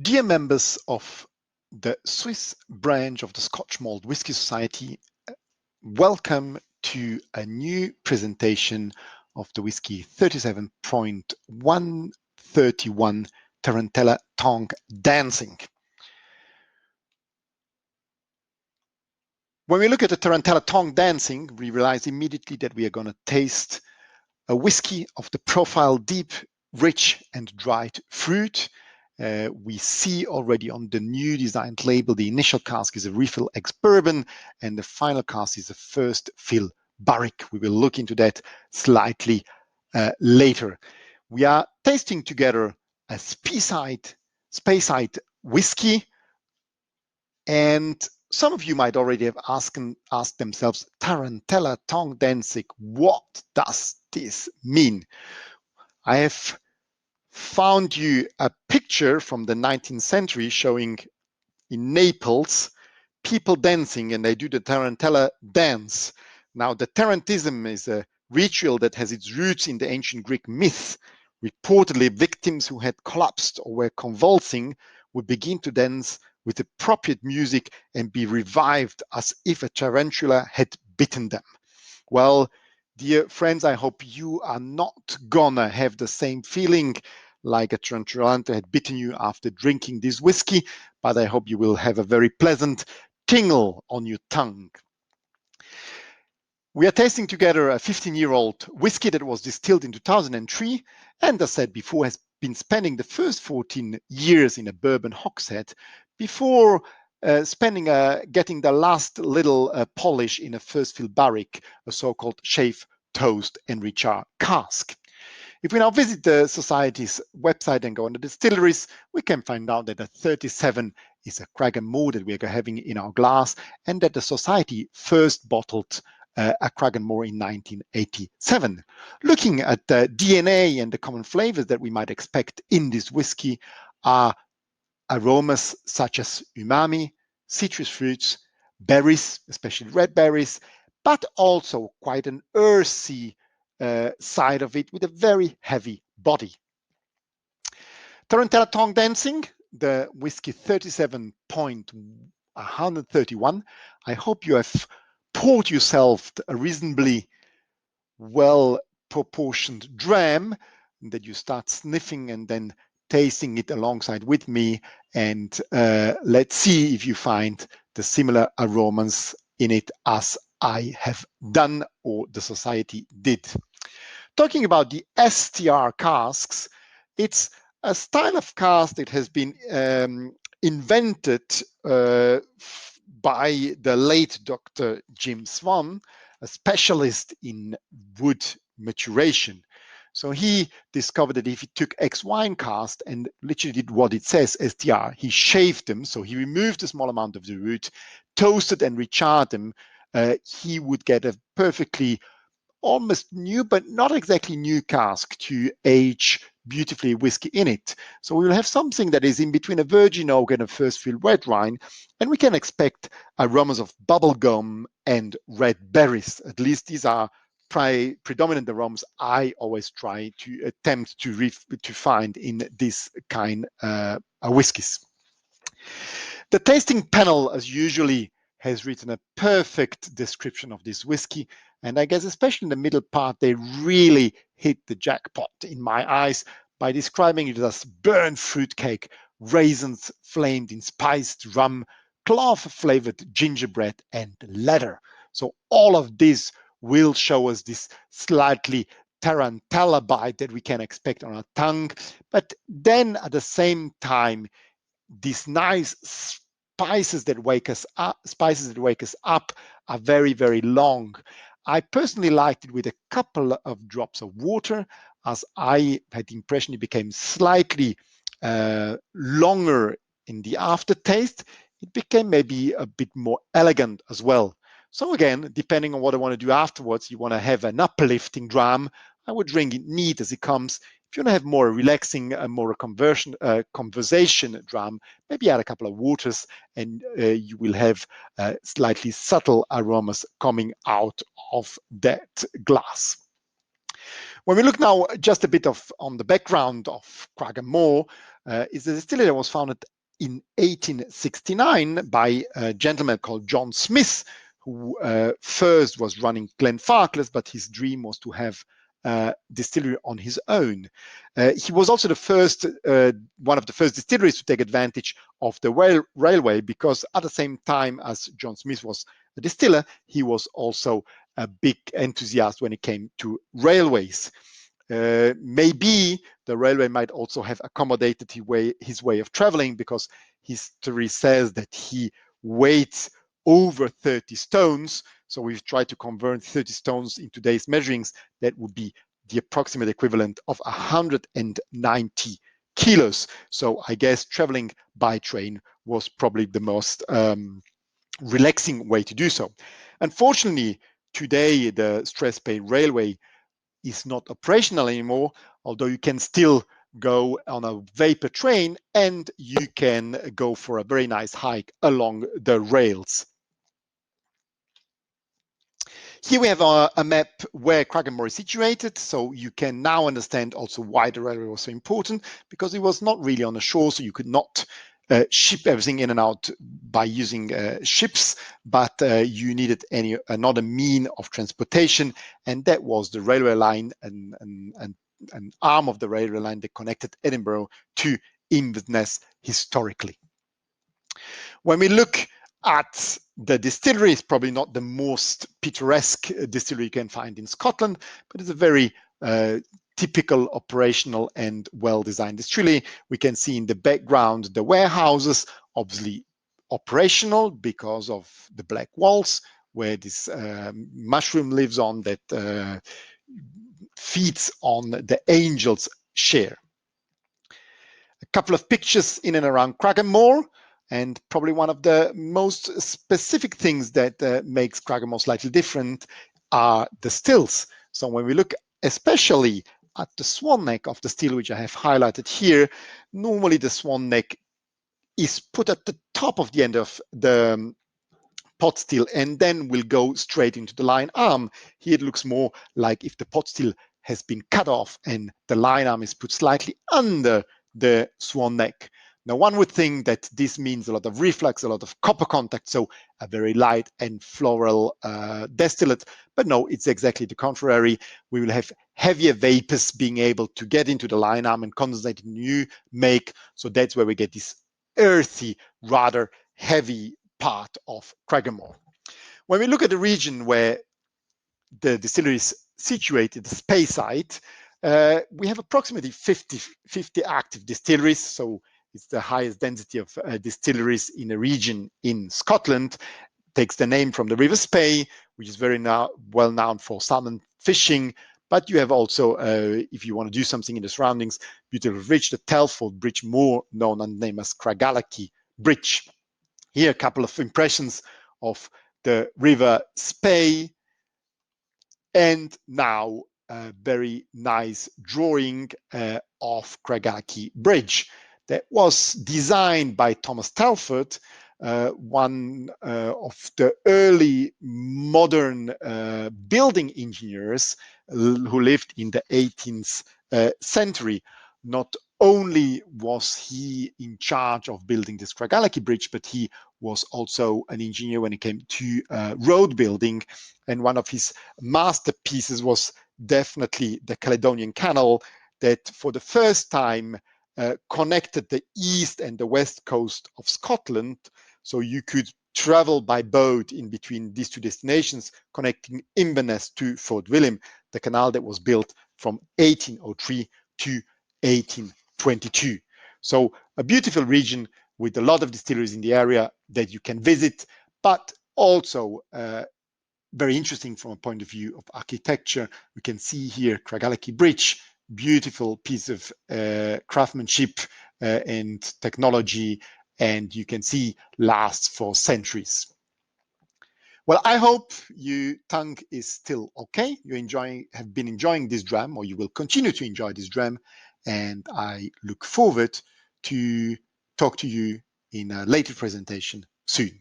Dear members of the Swiss branch of the Scotch Malt Whisky Society, welcome to a new presentation of the whisky 37.131 Tarantella Tongue Dancing. When we look at the Tarantella Tongue Dancing, we realize immediately that we are going to taste a whisky of the profile deep, rich and dried fruit. We see already on the new designed label, the initial cask is a refill ex-bourbon and the final cask is a first fill barrique. We will look into that slightly later. We are tasting together a Speyside whiskey, and some of you might already have asked themselves, Tarantella Tongue Dancing, what does this mean? I have found you a picture from the 19th century showing in Naples people dancing, and they do the Tarantella dance. Now, the Tarantism is a ritual that has its roots in the ancient Greek myth. Reportedly, victims who had collapsed or were convulsing would begin to dance with appropriate music and be revived as if a tarantula had bitten them. Well, dear friends, I hope you are not gonna have the same feeling like a tarantula had bitten you after drinking this whiskey, but I hope you will have a very pleasant tingle on your tongue. We are tasting together a 15-year-old whiskey that was distilled in 2003, and as said before, has been spending the first 14 years in a bourbon hogshead before getting the last little polish in a first fill barrique, a so-called shave, toast, and recharge cask. If we now visit the Society's website and go on the distilleries, we can find out that a 37 is a Cragganmore that we are having in our glass, and that the Society first bottled a Cragganmore in 1987. Looking at the DNA and the common flavors that we might expect in this whiskey are aromas such as umami, citrus fruits, berries, especially red berries, but also quite an earthy side of it with a very heavy body. Tarantella Tongue Dancing, the whiskey 37.131. I hope you have poured yourself a reasonably well proportioned dram that you start sniffing and then tasting it alongside with me, and let's see if you find the similar aromas in it as I have done or the Society did. Talking about the STR casks, it's a style of cask that has been invented by the late Dr. Jim Swan, a specialist in wood maturation. So he discovered that if he took ex-wine cask and literally did what it says, STR, he shaved them, so he removed a small amount of the wood, toasted and recharred them, he would get a perfectly almost new, but not exactly new cask to age beautifully whiskey in it. So we will have something that is in between a virgin oak and a first fill red wine, and we can expect aromas of bubblegum and red berries. At least these are predominant aromas I always try to attempt to find in this kind of whiskies. The tasting panel, as usually, has written a perfect description of this whiskey, and I guess especially in the middle part, they really hit the jackpot in my eyes by describing it as burnt fruitcake, raisins flamed in spiced rum, clove-flavored gingerbread, and leather. So all of this will show us this slightly tarantella bite that we can expect on our tongue, but then at the same time, these nice spices that wake us up are very, very long. I personally liked it with a couple of drops of water, as I had the impression it became slightly longer in the aftertaste. It became maybe a bit more elegant as well. So again, depending on what I want to do afterwards, you want to have an uplifting dram, I would drink it neat as it comes. If you want to have more relaxing, more conversation dram, maybe add a couple of waters and you will have slightly subtle aromas coming out of that glass. When we look now just a bit on the background of Craggan Moor, is a distillery that was founded in 1869 by a gentleman called John Smith, who first was running Glenfarclas, but his dream was to have a distillery on his own. He was also the first, one of the first distilleries to take advantage of the railway, because at the same time as John Smith was a distiller, he was also a big enthusiast when it came to railways. Maybe the railway might also have accommodated his way of traveling, because history says that he weighs over 30 stones. So we've tried to convert 30 stones in today's measurings. That would be the approximate equivalent of 190 kilos. So I guess traveling by train was probably the most relaxing way to do so. Unfortunately, today the Strathspey Railway is not operational anymore, although you can still go on a vapor train and you can go for a very nice hike along the rails. Here we have a map where Craggan Moor is situated, so you can now understand also why the railway was so important, because it was not really on the shore, so you could not ship everything in and out by using ships, but you needed another mean of transportation, and that was the railway line, and an arm of the railway line that connected Edinburgh to Inverness historically. When we look at the distillery, is probably not the most picturesque distillery you can find in Scotland, but it's a very typical operational and well-designed distillery. We can see in the background the warehouses, obviously operational because of the black walls where this mushroom lives on that feeds on the angel's share. A couple of pictures in and around Craggan Moor. And probably one of the most specific things that makes Craggan Moor slightly different are the stills. So when we look especially at the swan neck of the still, which I have highlighted here, normally the swan neck is put at the top of the end of the pot still and then will go straight into the line arm. Here it looks more like if the pot still has been cut off and the line arm is put slightly under the swan neck. Now, one would think that this means a lot of reflux, a lot of copper contact, so a very light and floral distillate. But no, it's exactly the contrary. We will have heavier vapors being able to get into the line arm and condensate in new make. So that's where we get this earthy, rather heavy part of Craggan Moor. When we look at the region where the distillery is situated, the Speyside, we have approximately 50 active distilleries. So it's the highest density of distilleries in a region in Scotland. It takes the name from the River Spey, which is very well known for salmon fishing. But you have also, if you want to do something in the surroundings, beautiful bridge, the Telford Bridge, more known under the name as Craigellachie Bridge. Here, a couple of impressions of the River Spey, and now a very nice drawing of Craigellachie Bridge that was designed by Thomas Telford, one of the early modern building engineers who lived in the 18th century. Not only was he in charge of building this Craigellachie Bridge, but he was also an engineer when it came to road building. And one of his masterpieces was definitely the Caledonian Canal, that for the first time connected the east and the west coast of Scotland. So you could travel by boat in between these two destinations, connecting Inverness to Fort William, the canal that was built from 1803 to 1822. So a beautiful region with a lot of distilleries in the area that you can visit, but also very interesting from a point of view of architecture. We can see here Craigellachie Bridge, beautiful piece of craftsmanship and technology, and you can see lasts for centuries. Well, I hope your tongue is still okay. Have been enjoying this dram, or you will continue to enjoy this dram, and I look forward to talk to you in a later presentation soon.